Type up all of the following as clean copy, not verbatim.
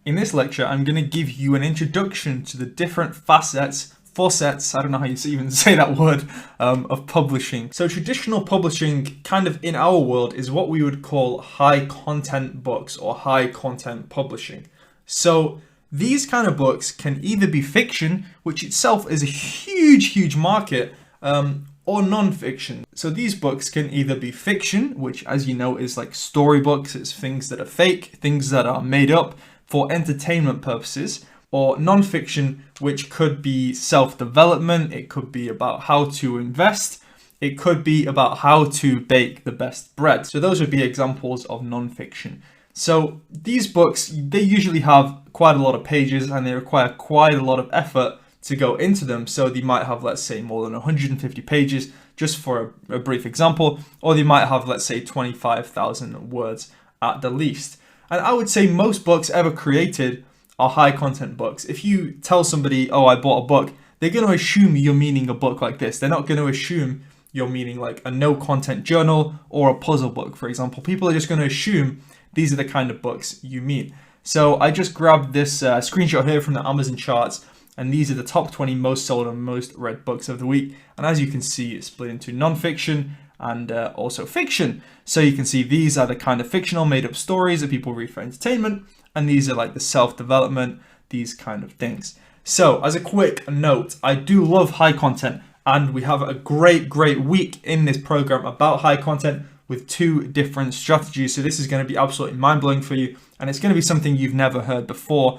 In this lecture, I'm going to give you an introduction to the different facets, I don't know how you even say that word, of publishing. So traditional publishing, kind of in our world, is what we would call high content books or high content publishing. So these kind of books can either be fiction, which itself is a huge market, or non-fiction. So these books can either be fiction, which as you know is like storybooks, it's things that are fake, things that are made up for entertainment purposes, or non-fiction, which could be self-development, it could be about how to invest, it could be about how to bake the best bread. So those would be examples of non-fiction. So these books, they usually have quite a lot of pages and they require quite a lot of effort to go into them. So they might have, let's say, more than 150 pages, just for a brief example, or they might have, let's say, 25,000 words at the least. And I would say most books ever created are high content books. If you tell somebody, oh, I bought a book, they're going to assume you're meaning a book like this. They're not going to assume you're meaning like a no content journal or a puzzle book, for example. People are just going to assume these are the kind of books you mean. So I just grabbed this screenshot here from the Amazon charts, and these are the top 20 most sold and most read books of the week. And as you can see, it's split into non-fiction and also fiction. So you can see these are the kind of fictional made up stories that people read for entertainment, and these are like the self-development, these kind of things. So as a quick note, I do love high content, and we have a great week in this program about high content with 2 different strategies. So this is going to be absolutely mind-blowing for you, and it's going to be something you've never heard before,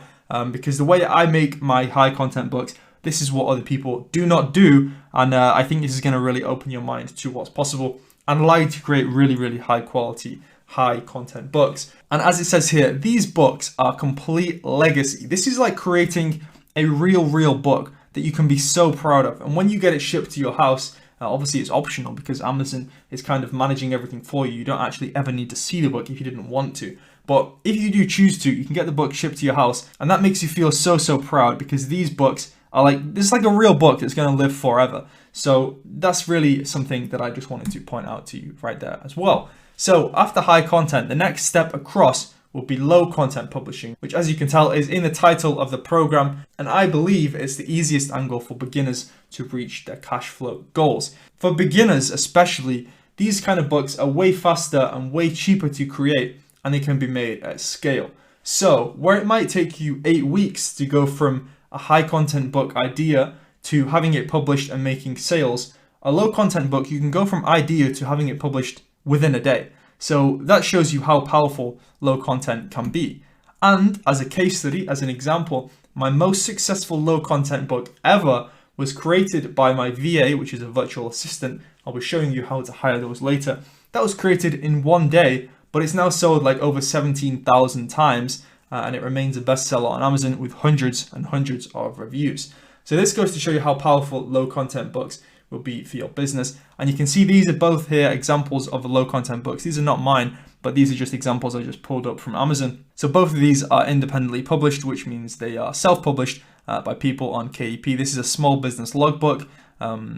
because the way I make my high content books, this is what other people do not do, and I think this is going to really open your mind to what's possible and allow you to create really high quality, high content books. And as it says here, these books are complete legacy. This is like creating a real book that you can be so proud of. And when you get it shipped to your house, obviously it's optional because Amazon is kind of managing everything for you. You don't actually ever need to see the book if you didn't want to. But if you do choose to, you can get the book shipped to your house, and that makes you feel so proud, because these books are like, this is like a real book that's going to live forever. So that's really something that I just wanted to point out to you right there as well. So after high content, the next step across will be low content publishing, which as you can tell is in the title of the program, and I believe it's the easiest angle for beginners to reach their cash flow goals. For beginners especially, these kind of books are way faster and way cheaper to create, and they can be made at scale. So where it might take you 8 weeks to go from a high content book idea to having it published and making sales, a low content book, you can go from idea to having it published within a day. So that shows you how powerful low content can be. And as a case study, as an example, my most successful low content book ever was created by my VA, which is a virtual assistant. I'll be showing you how to hire those later. That was created in 1 day, but it's now sold like over 17,000 times, and it remains a bestseller on Amazon with hundreds and hundreds of reviews. So this goes to show you how powerful low content books will be for your business. And you can see these are both here examples of low content books. These are not mine, but these are just examples I just pulled up from Amazon. So both of these are independently published, which means they are self-published by people on KEP. This is a small business logbook.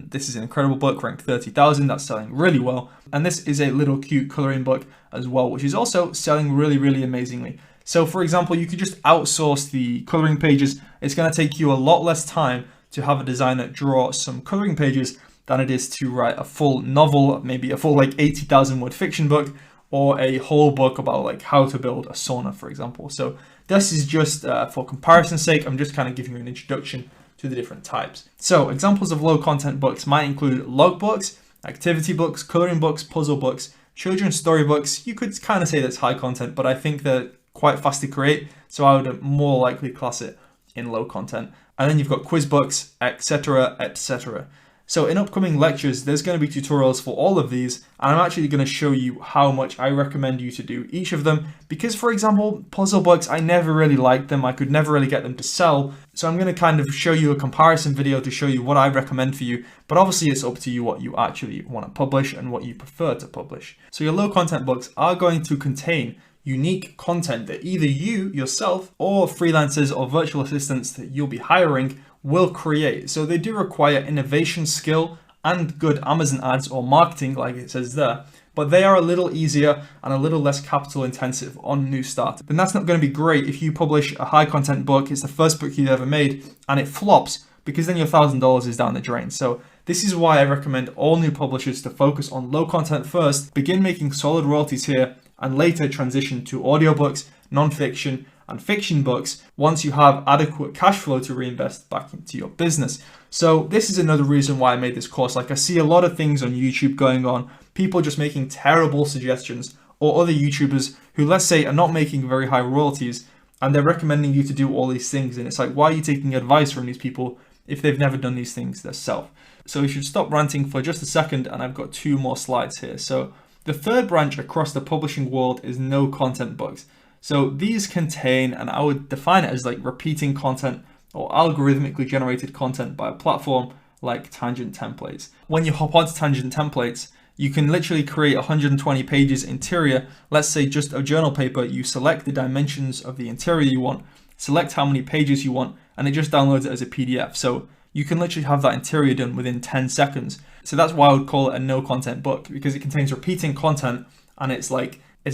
This is an incredible book, ranked 30,000. That's selling really well. And this is a little cute coloring book as well, which is also selling really amazingly. So for example, you could just outsource the coloring pages. It's going to take you a lot less time to have a designer draw some coloring pages than it is to write a full novel, maybe a full like 80,000 word fiction book, or a whole book about like how to build a sauna, for example. So this is just for comparison's sake, I'm just kind of giving you an introduction to the different types. So examples of low content books might include log books, activity books, coloring books, puzzle books, children's story books. You could kind of say that's high content, but I think they're quite fast to create, so I would more likely class it in low content. And then you've got quiz books, etc. So in upcoming lectures, there's going to be tutorials for all of these, and I'm actually going to show you how much I recommend you to do each of them, because for example, puzzle books, I never really liked them. I could never really get them to sell. So I'm going to kind of show you a comparison video to show you what I recommend for you, but obviously it's up to you what you actually want to publish and what you prefer to publish. So your low content books are going to contain unique content that either you yourself or freelancers or virtual assistants that you'll be hiring will create. So they do require innovation skill and good Amazon ads or marketing, like it says there, but they are a little easier and a little less capital intensive on new start. Then that's not going to be great if you publish a high content book, it's the first book you've ever made, and it flops, because then your $1,000 is down the drain. So this is why I recommend all new publishers to focus on low content first, begin making solid royalties here, and later transition to audiobooks, non-fiction, and fiction books once you have adequate cash flow to reinvest back into your business. So this is another reason why I made this course. Like, I see a lot of things on YouTube going on, people just making terrible suggestions, or other YouTubers who, let's say, are not making very high royalties, and they're recommending you to do all these things. And it's like, why are you taking advice from these people if they've never done these things themselves? So we should stop ranting for just a second, and I've got 2 more slides here. So the third branch across the publishing world is no content books. So these contain, and I would define it as like repeating content or algorithmically generated content by a platform like Tangent Templates. When you hop onto Tangent Templates, you can literally create 120 pages interior. Let's say just a journal paper, you select the dimensions of the interior you want, select how many pages you want, and it just downloads it as a PDF. So you can literally have that interior done within 10 seconds. So that's why I would call it a no content book, because it contains repeating content, and it's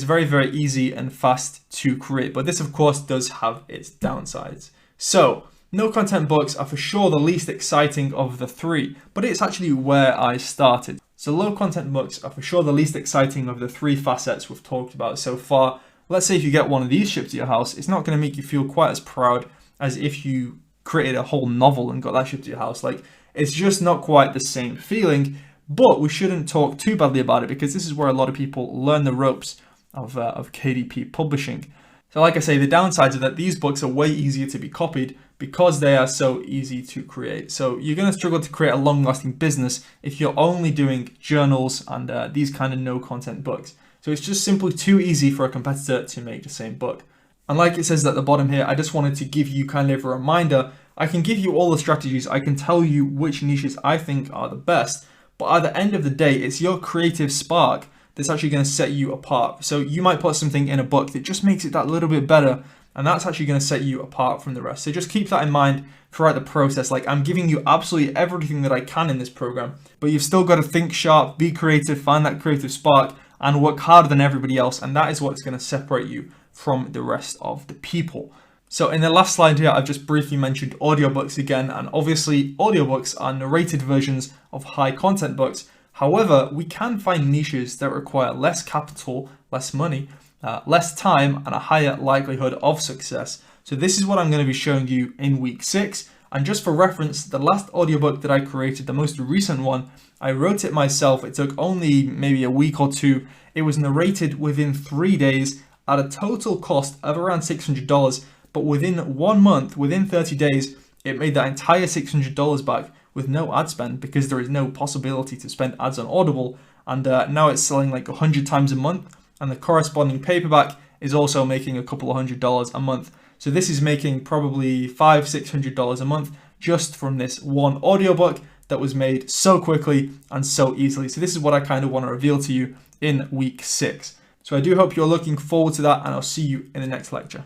very, very easy and fast to create. But this, of course, does have its downsides. So no content books are for sure the least exciting of the 3, but it's actually where I started. So low content books are for sure the least exciting of the 3 facets we've talked about so far. Let's say if you get one of these shipped to your house, it's not going to make you feel quite as proud as if you created a whole novel and got that shipped to your house. Like, it's just not quite the same feeling, but we shouldn't talk too badly about it, because this is where a lot of people learn the ropes of KDP publishing. So like I say, the downsides are that these books are way easier to be copied because they are so easy to create. So you're going to struggle to create a long-lasting business if you're only doing journals and these kind of no-content books. So it's just simply too easy for a competitor to make the same book. And like it says at the bottom here, I just wanted to give you kind of a reminder. I can give you all the strategies, I can tell you which niches I think are the best, but at the end of the day, it's your creative spark that's actually going to set you apart. So you might put something in a book that just makes it that little bit better, and that's actually going to set you apart from the rest. So just keep that in mind throughout the process. Like, I'm giving you absolutely everything that I can in this program, but you've still got to think sharp, be creative, find that creative spark, and work harder than everybody else. And that is what's going to separate you from the rest of the people. So in the last slide here, I've just briefly mentioned audiobooks again, and obviously audiobooks are narrated versions of high content books. However, we can find niches that require less capital, less money, less time, and a higher likelihood of success. So this is what I'm going to be showing you in week 6. And just for reference, the last audiobook that I created, the most recent one, I wrote it myself. It took only maybe a week or 2. It was narrated within 3 days at a total cost of around $600. But within 1 month, within 30 days, it made that entire $600 back with no ad spend, because there is no possibility to spend ads on Audible. And now it's selling like 100 times a month, and the corresponding paperback is also making a couple of $100 a month. So this is making probably $500-600 a month just from this one audiobook that was made so quickly and so easily. So this is what I kind of want to reveal to you in week 6. So I do hope you're looking forward to that, and I'll see you in the next lecture.